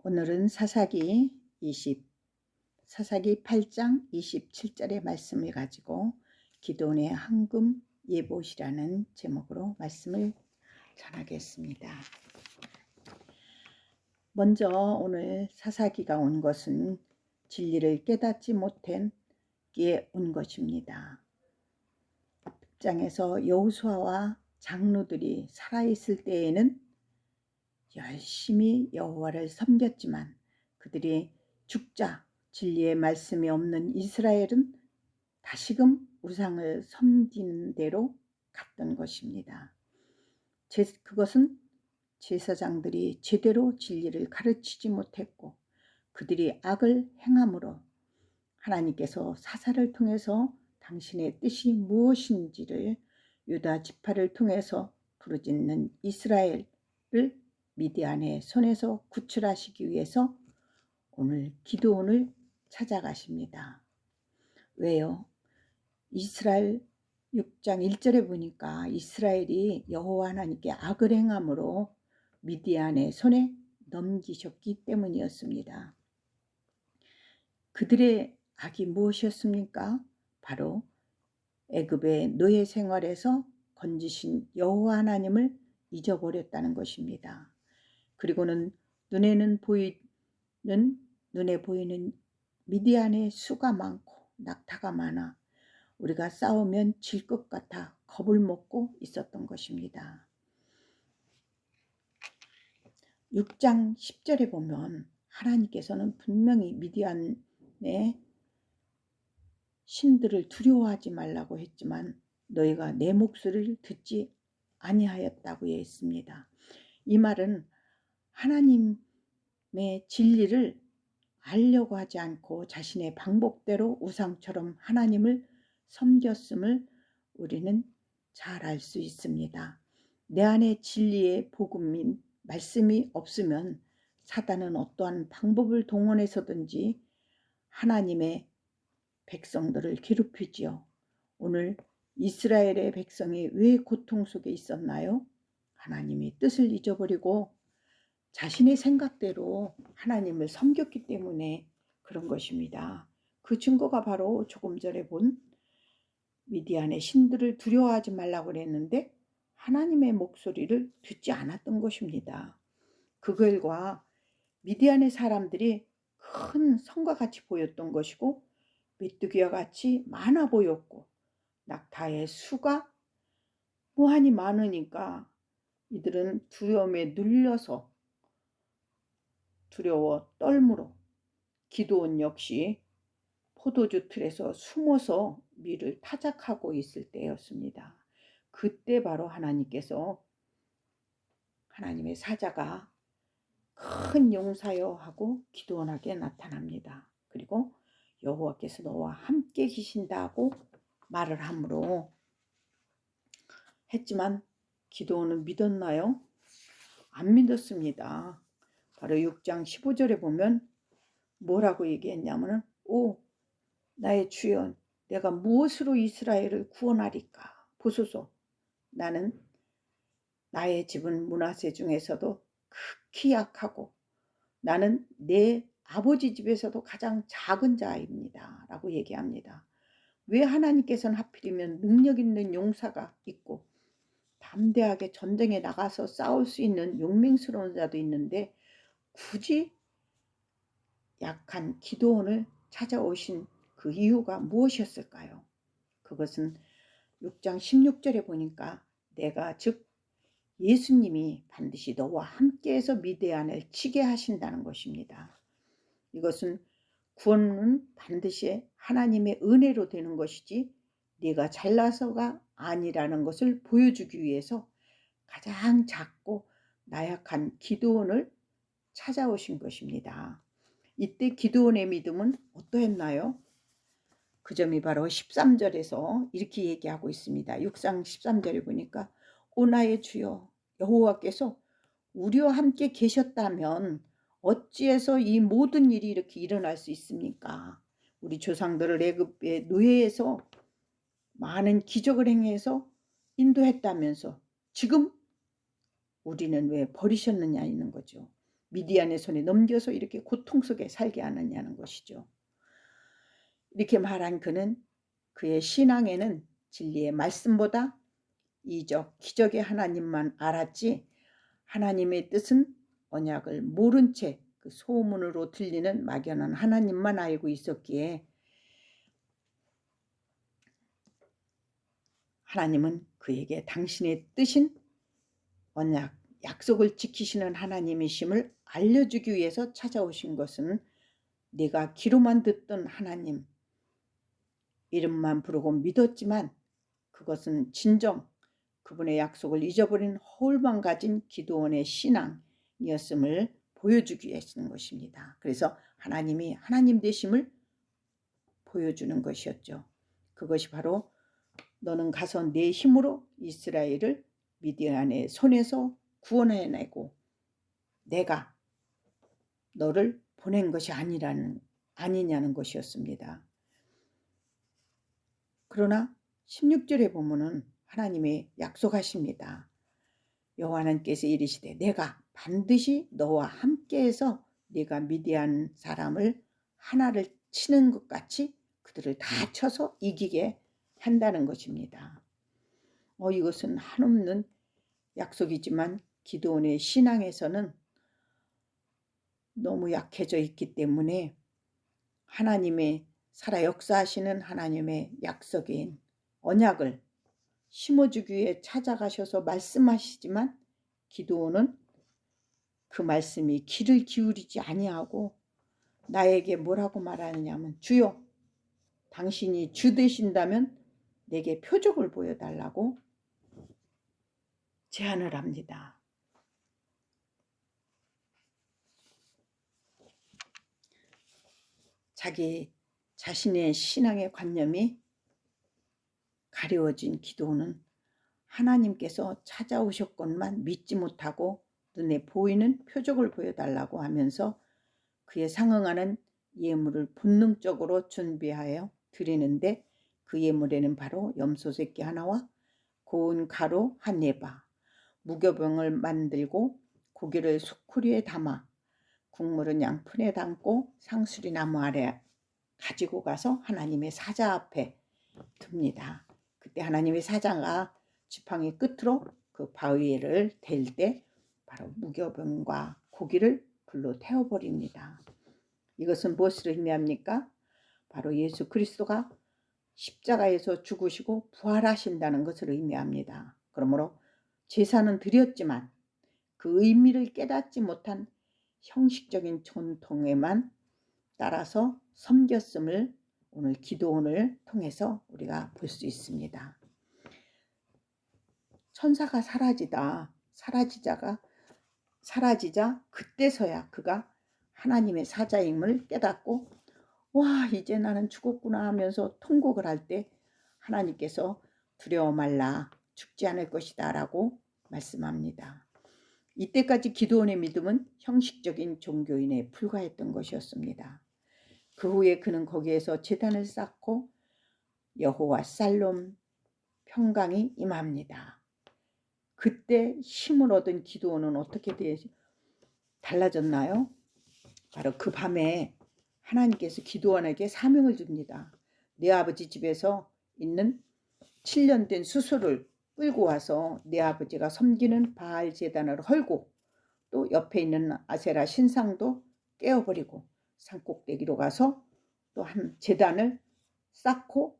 오늘은 사사기 8장 27절의 말씀을 가지고 기도원의 황금 예봇이라는 제목으로 말씀을 전하겠습니다. 먼저 오늘 사사기가 온 것은 진리를 깨닫지 못한 기에 온 것입니다. 앞장에서 여호수아와 장로들이 살아있을 때에는 열심히 여호와를 섬겼지만 그들이 죽자 진리의 말씀이 없는 이스라엘은 다시금 우상을 섬기는 대로 갔던 것입니다. 그것은 제사장들이 제대로 진리를 가르치지 못했고 그들이 악을 행함으로 하나님께서 사사를 통해서 당신의 뜻이 무엇인지를 유다 지파를 통해서 부르짖는 이스라엘을 미디안의 손에서 구출하시기 위해서 오늘 기드온을 찾아가십니다. 왜요? 이스라엘 6장 1절에 보니까 이스라엘이 여호와 하나님께 악을 행함으로 미디안의 손에 넘기셨기 때문이었습니다. 그들의 악이 무엇이었습니까? 바로 애굽의 노예 생활에서 건지신 여호와 하나님을 잊어버렸다는 것입니다. 그리고는 눈에 보이는 미디안의 수가 많고 낙타가 많아 우리가 싸우면 질 것 같아 겁을 먹고 있었던 것입니다. 6장 10절에 보면 하나님께서는 분명히 미디안의 신들을 두려워하지 말라고 했지만 너희가 내 목소리를 듣지 아니하였다고 했습니다. 이 말은 하나님의 진리를 알려고 하지 않고 자신의 방법대로 우상처럼 하나님을 섬겼음을 우리는 잘 알 수 있습니다. 내 안에 진리의 복음인 말씀이 없으면 사단은 어떠한 방법을 동원해서든지 하나님의 백성들을 괴롭히지요. 오늘 이스라엘의 백성이 왜 고통 속에 있었나요? 하나님의 뜻을 잊어버리고 자신의 생각대로 하나님을 섬겼기 때문에 그런 것입니다. 그 증거가 바로 조금 전에 본 미디안의 신들을 두려워하지 말라고 그랬는데 하나님의 목소리를 듣지 않았던 것입니다. 그 결과 미디안의 사람들이 큰 성과 같이 보였던 것이고 메뚜기와 같이 많아 보였고 낙타의 수가 무한히 많으니까 이들은 두려움에 눌려서 두려워 떨므로 기드온 역시 포도주 틀에서 숨어서 밀을 타작하고 있을 때였습니다. 그때 바로 하나님께서 하나님의 사자가 큰 용사여 하고 기드온에게 나타납니다. 그리고 여호와께서 너와 함께 계신다고 말을 함으로 했지만 기드온은 믿었나요? 안 믿었습니다. 바로 6장 15절에 보면 뭐라고 얘기했냐면 오 나의 주여 내가 무엇으로 이스라엘을 구원하리까 보소서 나는 나의 집은 므낫세 중에서도 극히 약하고 나는 내 아버지 집에서도 가장 작은 자입니다 라고 얘기합니다. 왜 하나님께서는 하필이면 능력 있는 용사가 있고 담대하게 전쟁에 나가서 싸울 수 있는 용맹스러운 자도 있는데 굳이 약한 기드온을 찾아오신 그 이유가 무엇이었을까요? 그것은 6장 16절에 보니까 내가 즉 예수님이 반드시 너와 함께해서 미디안을 치게 하신다는 것입니다. 이것은 구원은 반드시 하나님의 은혜로 되는 것이지 네가 잘나서가 아니라는 것을 보여주기 위해서 가장 작고 나약한 기드온을 찾아오신 것입니다. 이때 기드온의 믿음은 어떠했나요? 그 점이 바로 13절에서 이렇게 얘기하고 있습니다. 6장 13절에 보니까 오 나의 주여 여호와께서 우리와 함께 계셨다면 어찌해서 이 모든 일이 이렇게 일어날 수 있습니까? 우리 조상들을 애굽의 노예에서 많은 기적을 행해서 인도했다면서 지금 우리는 왜 버리셨느냐 있는 거죠. 미디안의 손에 넘겨서 이렇게 고통 속에 살게 하느냐는 것이죠. 이렇게 말한 그는 그의 신앙에는 진리의 말씀보다 이적, 기적의 하나님만 알았지 하나님의 뜻은 언약을 모른 채 그 소문으로 들리는 막연한 하나님만 알고 있었기에 하나님은 그에게 당신의 뜻인 언약, 약속을 지키시는 하나님이심을 알려주기 위해서 찾아오신 것은 내가 귀로만 듣던 하나님 이름만 부르고 믿었지만 그것은 진정 그분의 약속을 잊어버린 허울만 가진 기도원의 신앙이었음을 보여주기 위해 쓰는 것입니다. 그래서 하나님이 하나님 되심을 보여주는 것이었죠. 그것이 바로 너는 가서 내 힘으로 이스라엘을 미디안의 손에서 구원해내고 내가 너를 보낸 것이 아니냐는 것이었습니다. 그러나 16절에 보면은 하나님이 약속하십니다. 여호와께서 이르시되 내가 반드시 너와 함께해서 네가 미디안 사람을 하나를 치는 것 같이 그들을 다 쳐서 이기게 한다는 것입니다. 이것은 한없는 약속이지만 기드온의 신앙에서는 너무 약해져 있기 때문에 하나님의 살아 역사하시는 하나님의 약속인 언약을 심어주기 위해 찾아가셔서 말씀하시지만 기드온은 그 말씀이 귀를 기울이지 아니하고 나에게 뭐라고 말하느냐면 주여 당신이 주 되신다면 내게 표적을 보여달라고 제안을 합니다. 자기 자신의 신앙의 관념이 가려워진 기도는 하나님께서 찾아오셨건만 믿지 못하고 눈에 보이는 표적을 보여달라고 하면서 그에 상응하는 예물을 본능적으로 준비하여 드리는데 그 예물에는 바로 염소 새끼 하나와 고운 가루 한 에바, 무교병을 만들고 고기를 수쿠리에 담아 국물은 양푼에 담고 상수리 나무 아래 가지고 가서 하나님의 사자 앞에 둡니다. 그때 하나님의 사자가 지팡이 끝으로 그 바위를 댈 때 바로 무교병과 고기를 불로 태워버립니다. 이것은 무엇을 의미합니까? 바로 예수 그리스도가 십자가에서 죽으시고 부활하신다는 것을 의미합니다. 그러므로 제사는 드렸지만 그 의미를 깨닫지 못한 형식적인 전통에만 따라서 섬겼음을 오늘 기도원을 통해서 우리가 볼 수 있습니다. 천사가 사라지자 그때서야 그가 하나님의 사자임을 깨닫고 와 이제 나는 죽었구나 하면서 통곡을 할 때 하나님께서 두려워 말라 죽지 않을 것이다 라고 말씀합니다. 이때까지 기드온의 믿음은 형식적인 종교인에 불과했던 것이었습니다. 그 후에 그는 거기에서 제단을 쌓고 여호와 살롬 평강이 임합니다. 그때 힘을 얻은 기드온은 어떻게 달라졌나요? 바로 그 밤에 하나님께서 기드온에게 사명을 줍니다. 내 아버지 집에서 있는 7년 된 수소를 끌고 와서 내 아버지가 섬기는 바알 제단을 헐고 또 옆에 있는 아세라 신상도 깨어버리고 산꼭대기로 가서 또 한 제단을 쌓고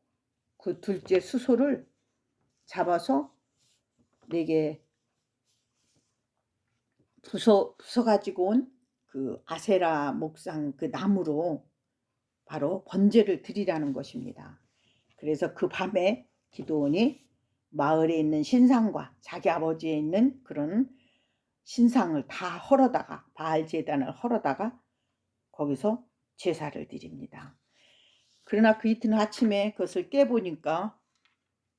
그 둘째 수소를 잡아서 내게 부숴가지고 온 그 아세라 목상 그 나무로 바로 번제를 드리라는 것입니다. 그래서 그 밤에 기드온이 마을에 있는 신상과 자기 아버지에 있는 그런 신상을 다 헐어다가 바알 제단을 헐어다가 거기서 제사를 드립니다. 그러나 그 이튿 아침에 그것을 깨보니까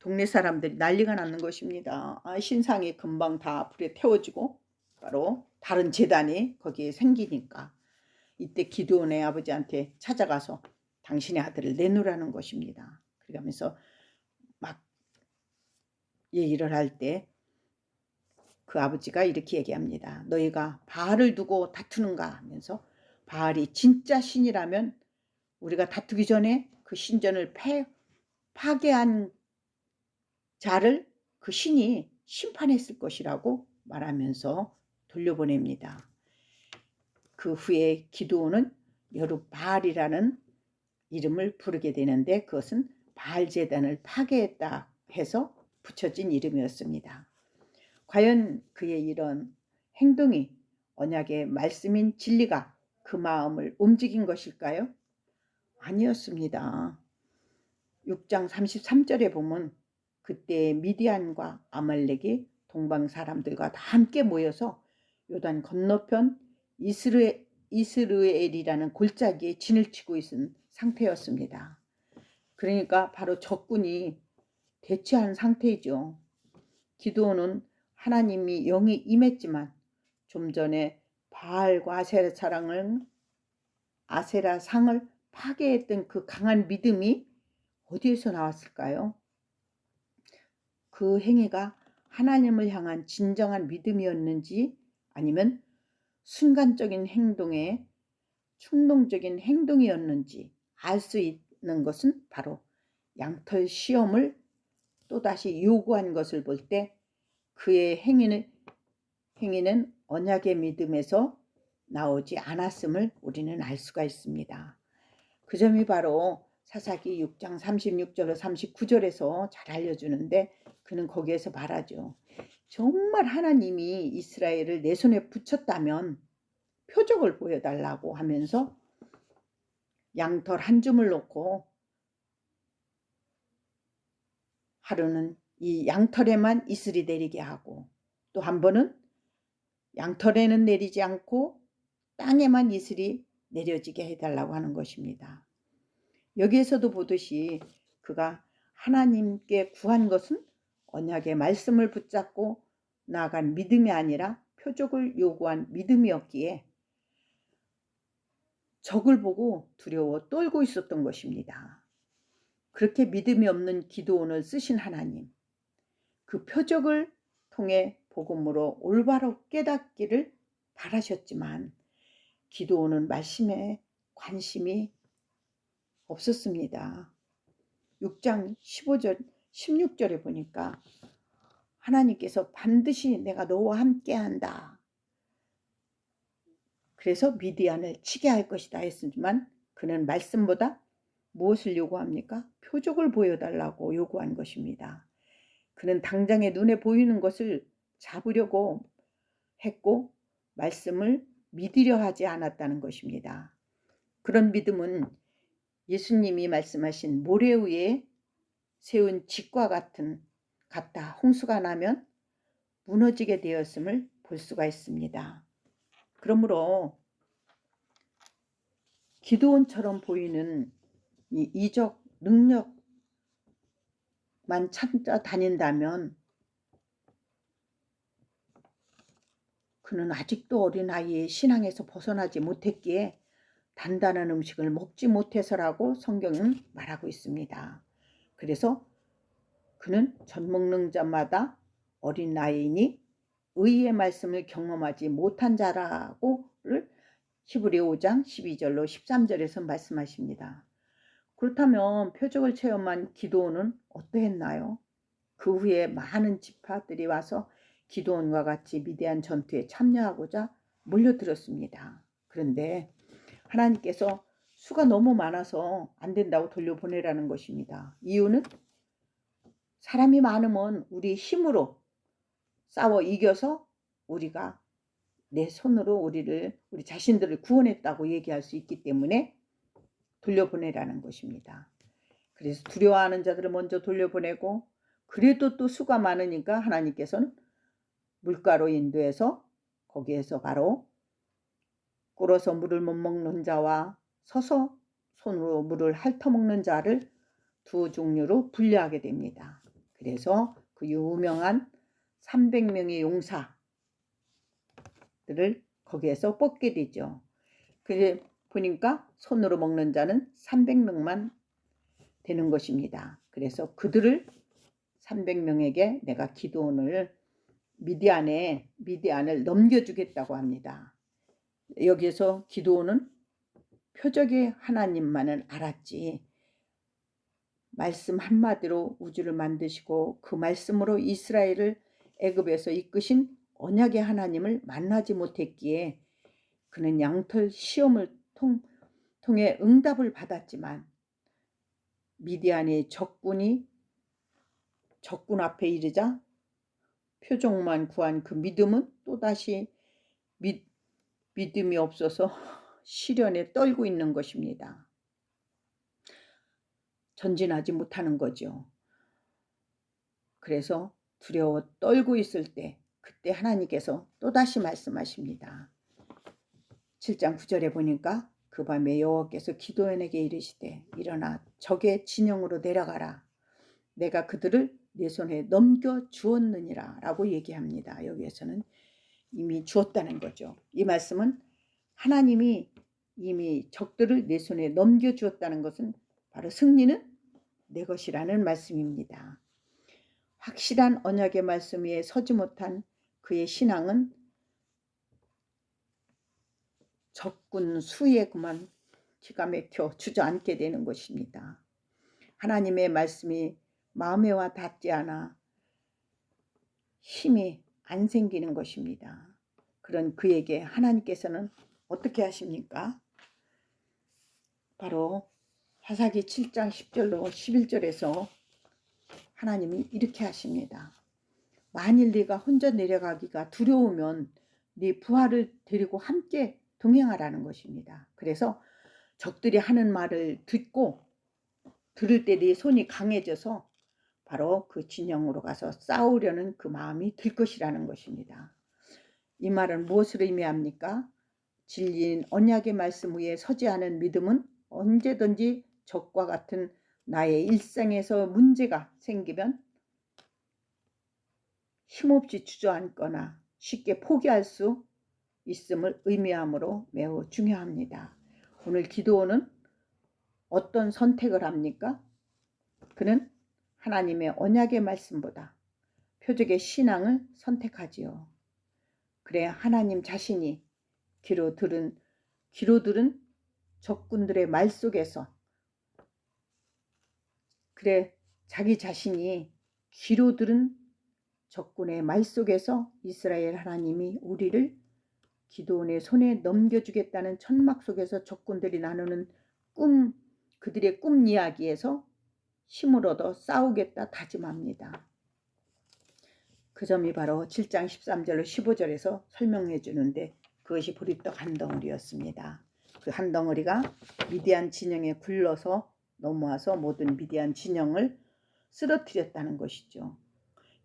동네 사람들이 난리가 나는 것입니다. 신상이 금방 다 불에 태워지고 바로 다른 제단이 거기에 생기니까 이때 기드온의 아버지한테 찾아가서 당신의 아들을 내놓으라는 것입니다. 그러면서 막 얘기를 할 때 그 아버지가 이렇게 얘기합니다. 너희가 바알을 두고 다투는가 하면서, 바알이 진짜 신이라면 우리가 다투기 전에 그 신전을 파괴한 자를 그 신이 심판했을 것이라고 말하면서 돌려보냅니다. 그 후에 기드온은 여룻바알이라는 이름을 부르게 되는데, 그것은 바알 제단을 파괴했다 해서 붙여진 이름이었습니다. 과연 그의 이런 행동이 언약의 말씀인 진리가 그 마음을 움직인 것일까요? 아니었습니다. 6장 33절에 보면 그때 미디안과 아말렉이 동방 사람들과 다 함께 모여서 요단 건너편 이스르엘이라는 골짜기에 진을 치고 있는 상태였습니다. 그러니까 바로 적군이 대치한 상태이죠. 기드온은 하나님이 영이 임했지만 좀 전에 바알과 아세라 상을 파괴했던 그 강한 믿음이 어디에서 나왔을까요? 그 행위가 하나님을 향한 진정한 믿음이었는지, 아니면 순간적인 행동에 충동적인 행동이었는지 알 수 있는 것은 바로 양털 시험을 또다시 요구한 것을 볼 때 그의 행위는 언약의 믿음에서 나오지 않았음을 우리는 알 수가 있습니다. 그 점이 바로 사사기 6장 36절로 39절에서 잘 알려주는데, 그는 거기에서 말하죠. 정말 하나님이 이스라엘을 내 손에 붙였다면 표적을 보여달라고 하면서 양털 한 줌을 놓고 하루는 이 양털에만 이슬이 내리게 하고, 또 한 번은 양털에는 내리지 않고 땅에만 이슬이 내려지게 해달라고 하는 것입니다. 여기에서도 보듯이 그가 하나님께 구한 것은 언약의 말씀을 붙잡고 나아간 믿음이 아니라 표적을 요구한 믿음이었기에 적을 보고 두려워 떨고 있었던 것입니다. 그렇게 믿음이 없는 기드온을 쓰신 하나님, 그 표적을 통해 복음으로 올바로 깨닫기를 바라셨지만 기드온은 말씀에 관심이 없었습니다. 6장 15절 16절에 보니까 하나님께서 반드시 내가 너와 함께 한다, 그래서 미디안을 치게 할 것이다 했지만 그는 말씀보다 무엇을 요구합니까? 표적을 보여달라고 요구한 것입니다. 그는 당장에 눈에 보이는 것을 잡으려고 했고 말씀을 믿으려 하지 않았다는 것입니다. 그런 믿음은 예수님이 말씀하신 모래 위에 세운 집과 같다. 홍수가 나면 무너지게 되었음을 볼 수가 있습니다. 그러므로 기드온처럼 보이는 이 이적 능력만 찾아다닌다면 그는 아직도 어린아이의 신앙에서 벗어나지 못했기에 단단한 음식을 먹지 못해서라고 성경은 말하고 있습니다. 그래서 그는 젖 먹는 자마다 어린아이니 의의 말씀을 경험하지 못한 자라고를 히브리 5장 12절로 13절에서 말씀하십니다. 그렇다면 표적을 체험한 기드온은 어떠했나요? 그 후에 많은 지파들이 와서 기드온과 같이 미디안 전투에 참여하고자 몰려들었습니다. 그런데 하나님께서 수가 너무 많아서 안 된다고 돌려보내라는 것입니다. 이유는 사람이 많으면 우리 힘으로 싸워 이겨서 우리가 내 손으로 우리 자신들을 구원했다고 얘기할 수 있기 때문에 돌려보내라는 것입니다. 그래서 두려워하는 자들을 먼저 돌려보내고, 그래도 또 수가 많으니까 하나님께서는 물가로 인도해서 거기에서 바로 꿇어서 물을 못 먹는 자와 서서 손으로 물을 핥아먹는 자를 두 종류로 분류하게 됩니다. 그래서 그 유명한 300명의 용사들을 거기에서 뽑게 되죠. 그래 보니까 손으로 먹는 자는 300명만 되는 것입니다. 그래서 그들을 300명에게 내가 기드온을 미디안을 넘겨주겠다고 합니다. 여기에서 기드온은 표적의 하나님만을 알았지, 말씀 한마디로 우주를 만드시고 그 말씀으로 이스라엘을 애굽에서 이끄신 언약의 하나님을 만나지 못했기에 그는 양털 시험을 통해 응답을 받았지만, 미디안의 적군 앞에 이르자 표적만 구한 그 믿음은 또다시 믿음이 없어서 시련에 떨고 있는 것입니다. 전진하지 못하는 거죠. 그래서 두려워 떨고 있을 때 그때 하나님께서 또다시 말씀하십니다. 7장 9절에 보니까 그 밤에 여호와께서 기드온에게 이르시되 일어나 적의 진영으로 내려가라. 내가 그들을 내 손에 넘겨 주었느니라 라고 얘기합니다. 여기에서는 이미 주었다는 거죠. 이 말씀은 하나님이 이미 적들을 내 손에 넘겨 주었다는 것은 바로 승리는 내 것이라는 말씀입니다. 확실한 언약의 말씀 위에 서지 못한 그의 신앙은 적군 수에 그만 기가 막혀 주저앉게 되는 것입니다. 하나님의 말씀이 마음에 와 닿지 않아 힘이 안 생기는 것입니다. 그런 그에게 하나님께서는 어떻게 하십니까? 바로 사사기 7장 10절로 11절에서 하나님이 이렇게 하십니다. 만일 네가 혼자 내려가기가 두려우면 네 부하를 데리고 함께 동행하라는 것입니다. 그래서 적들이 하는 말을 듣고 들을 때 네 손이 강해져서 바로 그 진영으로 가서 싸우려는 그 마음이 들 것이라는 것입니다. 이 말은 무엇을 의미합니까? 진리인 언약의 말씀 위에 서지 않은 믿음은 언제든지 적과 같은 나의 일상에서 문제가 생기면 힘없이 주저앉거나 쉽게 포기할 수 있음을 의미하므로 매우 중요합니다. 오늘 기드온은 어떤 선택을 합니까? 그는 하나님의 언약의 말씀보다 표적의 신앙을 선택하지요. 그래 하나님 자신이 귀로 들은 적군들의 말 속에서, 그래 자기 자신이 귀로 들은 적군의 말 속에서 이스라엘 하나님이 우리를 기드온의 손에 넘겨주겠다는 천막 속에서 적군들이 나누는 그들의 꿈 이야기에서 힘을 얻어 싸우겠다 다짐합니다. 그 점이 바로 7장 13절로 15절에서 설명해 주는데 그것이 보리떡 한 덩어리였습니다. 그 한 덩어리가 미디안 진영에 굴러서 넘어와서 모든 미디안 진영을 쓰러뜨렸다는 것이죠.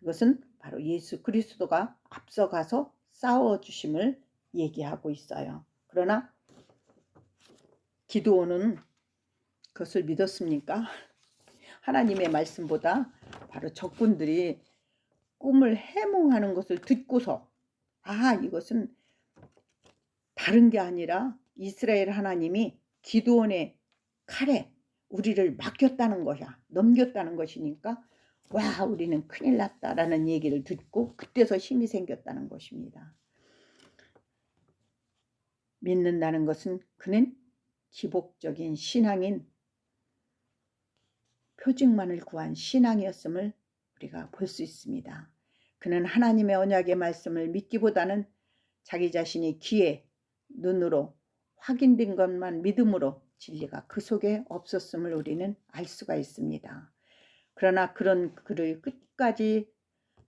이것은 바로 예수 그리스도가 앞서가서 싸워주심을 얘기하고 있어요. 그러나 기드온은 그것을 믿었습니까? 하나님의 말씀보다 바로 적군들이 꿈을 해몽하는 것을 듣고서 이것은 다른 게 아니라 이스라엘 하나님이 기드온의 칼에 우리를 맡겼다는 것이야, 넘겼다는 것이니까 우리는 큰일 났다라는 얘기를 듣고 그때서 힘이 생겼다는 것입니다. 믿는다는 것은 그는 기복적인 신앙인 표징만을 구한 신앙이었음을 우리가 볼 수 있습니다. 그는 하나님의 언약의 말씀을 믿기보다는 자기 자신이 귀에 눈으로 확인된 것만 믿음으로 진리가 그 속에 없었음을 우리는 알 수가 있습니다. 그러나 그런 그를 끝까지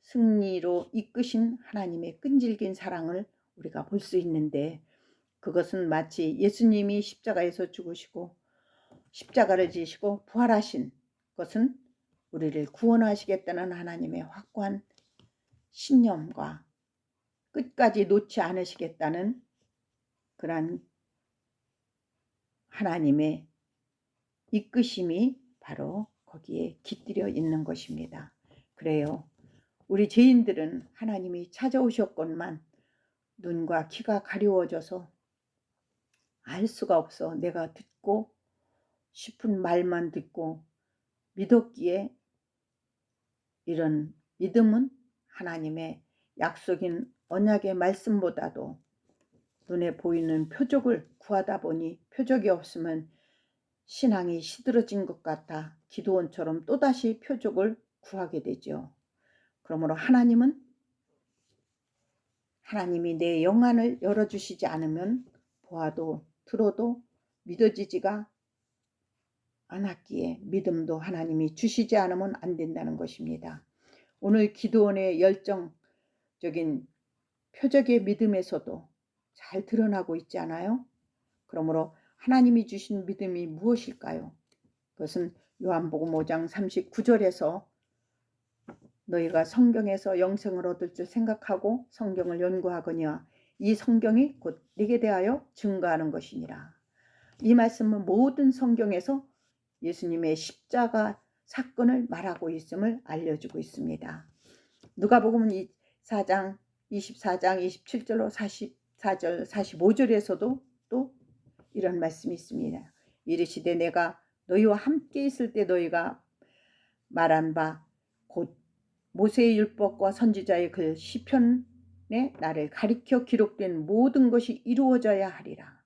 승리로 이끄신 하나님의 끈질긴 사랑을 우리가 볼 수 있는데, 그것은 마치 예수님이 십자가에서 죽으시고 십자가를 지시고 부활하신 것은 우리를 구원하시겠다는 하나님의 확고한 신념과 끝까지 놓지 않으시겠다는 그런 하나님의 이끄심이 바로 거기에 깃들여 있는 것입니다. 그래요, 우리 죄인들은 하나님이 찾아오셨건만 눈과 귀가 가려워져서 알 수가 없어 내가 듣고 싶은 말만 듣고 믿었기에 이런 믿음은 하나님의 약속인 언약의 말씀보다도 눈에 보이는 표적을 구하다 보니 표적이 없으면 신앙이 시들어진 것 같아 기도원처럼 또다시 표적을 구하게 되죠. 그러므로 하나님이 내 영안을 열어주시지 않으면 보아도 들어도 믿어지지가 않았기에 믿음도 하나님이 주시지 않으면 안 된다는 것입니다. 오늘 기도원의 열정적인 표적의 믿음에서도 잘 드러나고 있지 않아요? 그러므로 하나님이 주신 믿음이 무엇일까요? 그것은 요한복음 5장 39절에서 너희가 성경에서 영생을 얻을 줄 생각하고 성경을 연구하거니와 이 성경이 곧 네게 대하여 증거하는 것이니라. 이 말씀은 모든 성경에서 예수님의 십자가 사건을 말하고 있음을 알려주고 있습니다. 누가복음 24장 27절로 44절 45절에서도 또 이런 말씀이 있습니다. 이르시되 내가 너희와 함께 있을 때 너희가 말한 바 곧 모세의 율법과 선지자의 그 시편에 나를 가리켜 기록된 모든 것이 이루어져야 하리라.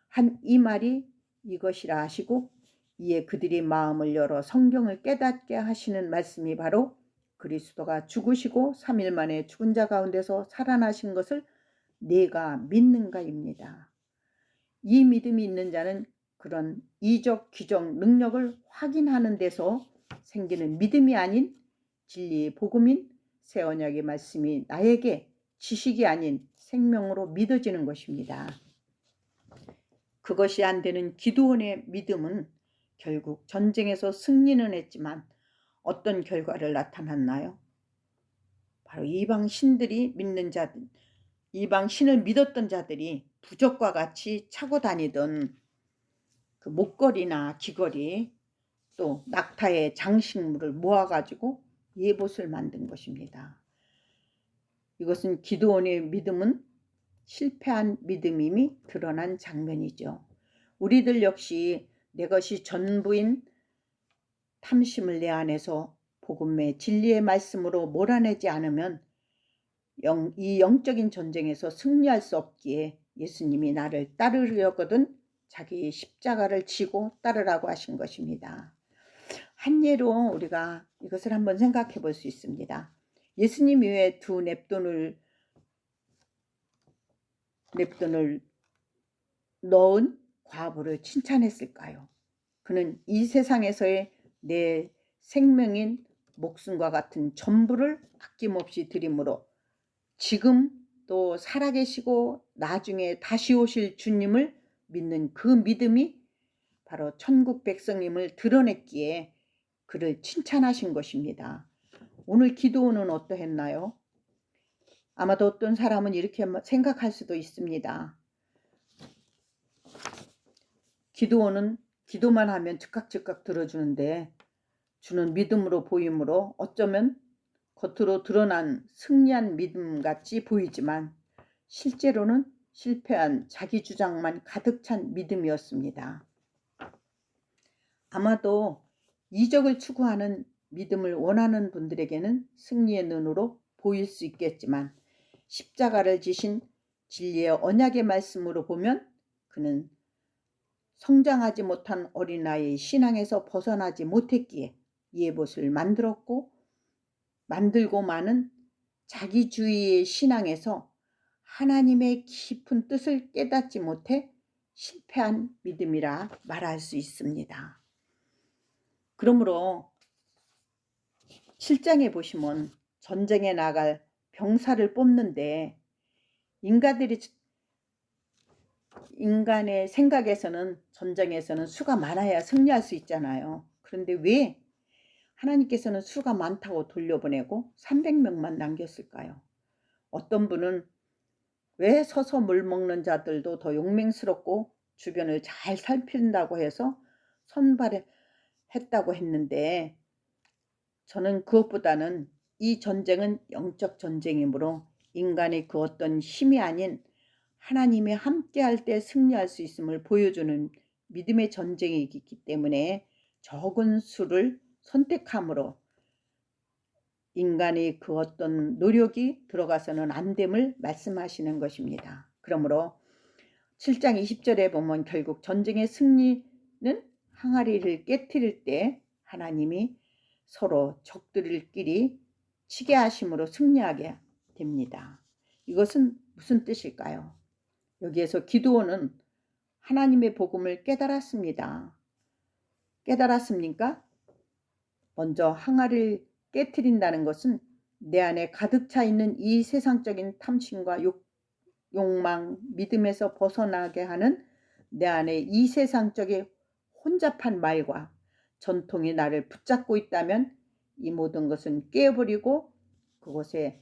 한 이 말이 이것이라 하시고 이에 그들이 마음을 열어 성경을 깨닫게 하시는 말씀이 바로 그리스도가 죽으시고 3일 만에 죽은 자 가운데서 살아나신 것을 내가 믿는가입니다. 이 믿음이 있는 자는 그런 이적, 기적, 능력을 확인하는 데서 생기는 믿음이 아닌 진리의 복음인 새 언약의 말씀이 나에게 지식이 아닌 생명으로 믿어지는 것입니다. 그것이 안 되는 기도원의 믿음은 결국 전쟁에서 승리는 했지만 어떤 결과를 나타났나요? 바로 이방 신을 믿었던 자들이 부적과 같이 차고 다니던 그 목걸이나 귀걸이 또 낙타의 장식물을 모아가지고 예봇을 만든 것입니다. 이것은 기드온의 믿음은 실패한 믿음임이 드러난 장면이죠. 우리들 역시 내 것이 전부인 탐심을 내 안에서 복음의 진리의 말씀으로 몰아내지 않으면 이 영적인 전쟁에서 승리할 수 없기에 예수님이 나를 따르려거든 자기 십자가를 지고 따르라고 하신 것입니다. 한 예로 우리가 이것을 한번 생각해 볼 수 있습니다. 예수님이 왜 두 냅돈을 넣은 과부를 칭찬했을까요? 그는 이 세상에서의 내 생명인 목숨과 같은 전부를 아낌없이 드림으로 지금 또 살아계시고 나중에 다시 오실 주님을 믿는 그 믿음이 바로 천국 백성임을 드러냈기에 그를 칭찬하신 것입니다. 오늘 기도는 어떠했나요? 아마도 어떤 사람은 이렇게 생각할 수도 있습니다. 기도는 기도만 하면 즉각 들어주는데 주는 믿음으로 보이므로 어쩌면 겉으로 드러난 승리한 믿음 같이 보이지만 실제로는 실패한 자기 주장만 가득 찬 믿음이었습니다. 아마도 이적을 추구하는 믿음을 원하는 분들에게는 승리의 눈으로 보일 수 있겠지만 십자가를 지신 진리의 언약의 말씀으로 보면 그는 성장하지 못한 어린아이의 신앙에서 벗어나지 못했기에 예봇을 만들고 많은 자기주의의 신앙에서 하나님의 깊은 뜻을 깨닫지 못해 실패한 믿음이라 말할 수 있습니다. 그러므로 7장에 보시면 전쟁에 나갈 병사를 뽑는데 인간의 생각에서는 전쟁에서는 수가 많아야 승리할 수 있잖아요. 그런데 왜 하나님께서는 수가 많다고 돌려보내고 300명만 남겼을까요? 어떤 분은 왜 서서 물 먹는 자들도 더 용맹스럽고 주변을 잘 살핀다고 해서 선발했다고 했는데 저는 그것보다는 이 전쟁은 영적 전쟁이므로 인간의 그 어떤 힘이 아닌 하나님이 함께할 때 승리할 수 있음을 보여주는 믿음의 전쟁이기 때문에 적은 수를 선택함으로 인간의 그 어떤 노력이 들어가서는 안 됨을 말씀하시는 것입니다. 그러므로 7장 20절에 보면 결국 전쟁의 승리는 항아리를 깨뜨릴 때 하나님이 서로 적들끼리 치게 하심으로 승리하게 됩니다. 이것은 무슨 뜻일까요? 여기에서 기드온은 하나님의 복음을 깨달았습니다. 깨달았습니까? 먼저 항아리를 깨뜨린다는 것은 내 안에 가득 차 있는 이 세상적인 탐심과 욕망, 믿음에서 벗어나게 하는 내 안에 이 세상적인 혼잡한 말과 전통이 나를 붙잡고 있다면 이 모든 것은 깨어버리고 그곳에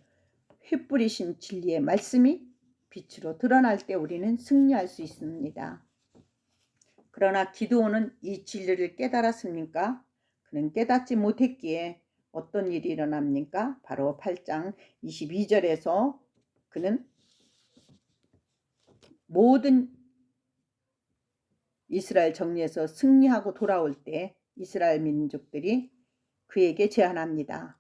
휘뿌리신 진리의 말씀이 빛으로 드러날 때 우리는 승리할 수 있습니다. 그러나 기드온은 이 진리를 깨달았습니까? 그는 깨닫지 못했기에 어떤 일이 일어납니까? 바로 8장 22절에서 그는 모든 이스라엘 정리해서 승리하고 돌아올 때 이스라엘 민족들이 그에게 제안합니다.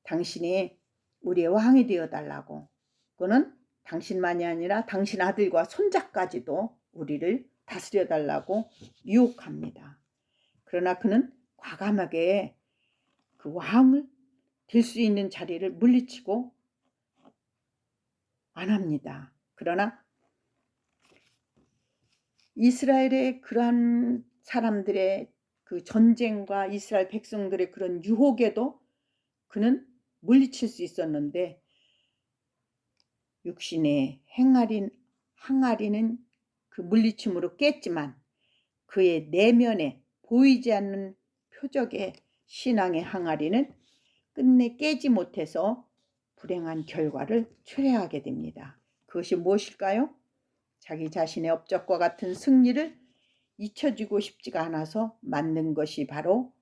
당신이 우리의 왕이 되어달라고. 그는 당신만이 아니라 당신 아들과 손자까지도 우리를 다스려달라고 유혹합니다. 그러나 그는 과감하게 그 왕을 될 수 있는 자리를 물리치고 안 합니다. 그러나 이스라엘의 그러한 사람들의 그 전쟁과 이스라엘 백성들의 그런 유혹에도 그는 물리칠 수 있었는데 육신의 항아리는 그 물리침으로 깼지만 그의 내면에 보이지 않는 표적의 신앙의 항아리는 끝내 깨지 못해서 불행한 결과를 초래하게 됩니다. 그것이 무엇일까요? 자기 자신의 업적과 같은 승리를 잊혀지고 싶지가 않아서 만든 것이 바로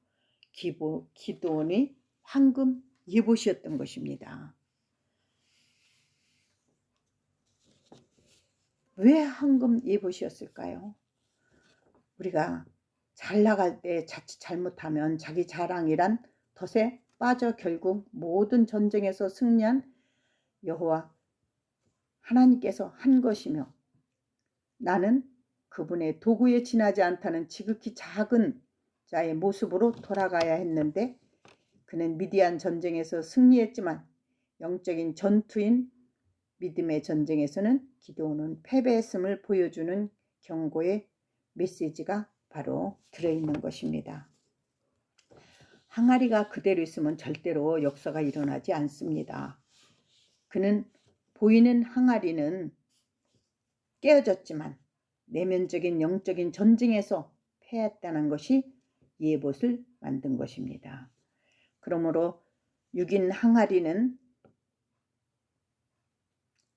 기드온의 황금 예봇이었던 것입니다. 왜 황금 예봇이었을까요? 우리가 잘 나갈 때 자칫 잘못하면 자기 자랑이란 덫에 빠져 결국 모든 전쟁에서 승리한 여호와 하나님께서 한 것이며 나는 그분의 도구에 지나지 않다는 지극히 작은 자의 모습으로 돌아가야 했는데 그는 미디안 전쟁에서 승리했지만 영적인 전투인 믿음의 전쟁에서는 기드온은 패배했음을 보여주는 경고의 메시지가 바로 들어있는 것입니다. 항아리가 그대로 있으면 절대로 역사가 일어나지 않습니다. 그는 보이는 항아리는 깨어졌지만 내면적인 영적인 전쟁에서 패했다는 것이 예봇을 만든 것입니다. 그러므로 육인 항아리는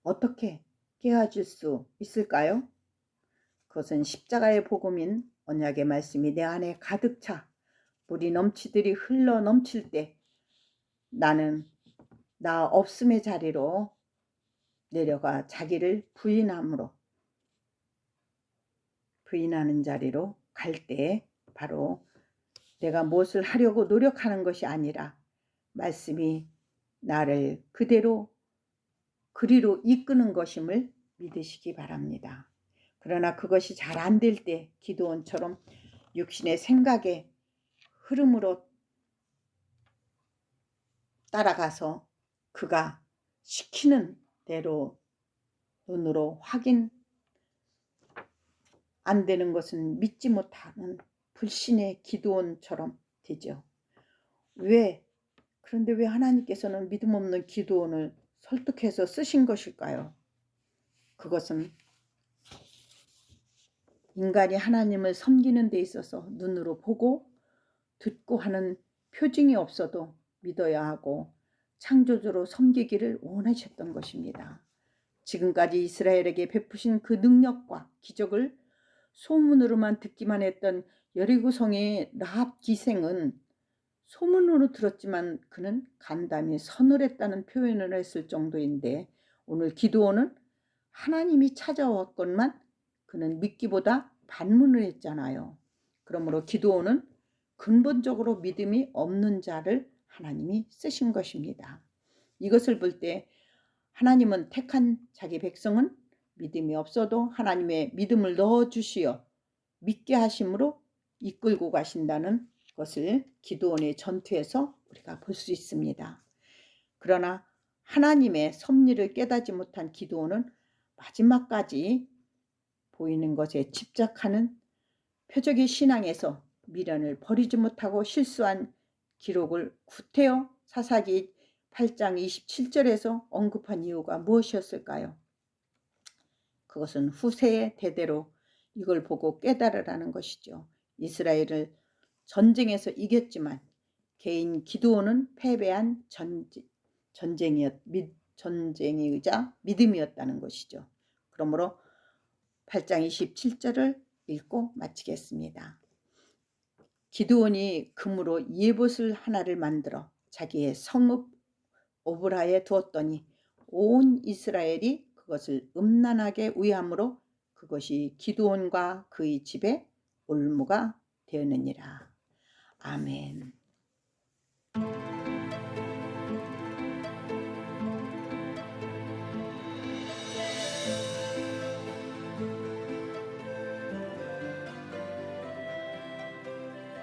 어떻게 깨어질 수 있을까요? 그것은 십자가의 복음인 언약의 말씀이 내 안에 가득 차 물이 넘치듯이 흘러 넘칠 때 나는 나 없음의 자리로 내려가 자기를 부인하는 자리로 갈 때 바로 내가 무엇을 하려고 노력하는 것이 아니라 말씀이 나를 그대로 그리로 이끄는 것임을 믿으시기 바랍니다. 그러나 그것이 잘 안 될 때 기드온처럼 육신의 생각의 흐름으로 따라가서 그가 시키는 대로 눈으로 확인 안 되는 것은 믿지 못하는 불신의 기드온처럼 되죠. 그런데 왜 하나님께서는 믿음 없는 기드온을 설득해서 쓰신 것일까요? 그것은 인간이 하나님을 섬기는 데 있어서 눈으로 보고 듣고 하는 표징이 없어도 믿어야 하고 창조주로 섬기기를 원하셨던 것입니다. 지금까지 이스라엘에게 베푸신 그 능력과 기적을 소문으로만 듣기만 했던 여리고성의 라합 기생은 소문으로 들었지만 그는 간담이 서늘했다는 표현을 했을 정도인데 오늘 기드온은 하나님이 찾아왔건만 그는 믿기보다 반문을 했잖아요. 그러므로 기드온은 근본적으로 믿음이 없는 자를 하나님이 쓰신 것입니다. 이것을 볼 때 하나님은 택한 자기 백성은 믿음이 없어도 하나님의 믿음을 넣어주시어 믿게 하심으로 이끌고 가신다는 것을 기드온의 전투에서 우리가 볼 수 있습니다. 그러나 하나님의 섭리를 깨닫지 못한 기드온은 마지막까지 보이는 것에 집착하는 표적의 신앙에서 미련을 버리지 못하고 실수한 기록을 구태여 사사기 8장 27절에서 언급한 이유가 무엇이었을까요? 그것은 후세의 대대로 이걸 보고 깨달으라는 것이죠. 이스라엘을 전쟁에서 이겼지만 개인 기드온은 패배한 전쟁이자 믿음이었다는 것이죠. 그러므로 8장 27절을 읽고 마치겠습니다. 기드온이 금으로 예봇을 하나를 만들어 자기의 성읍 오브라에 두었더니 온 이스라엘이 그것을 음란하게 위함으로 그것이 기드온과 그의 집에 올무가 되었느니라. 아멘.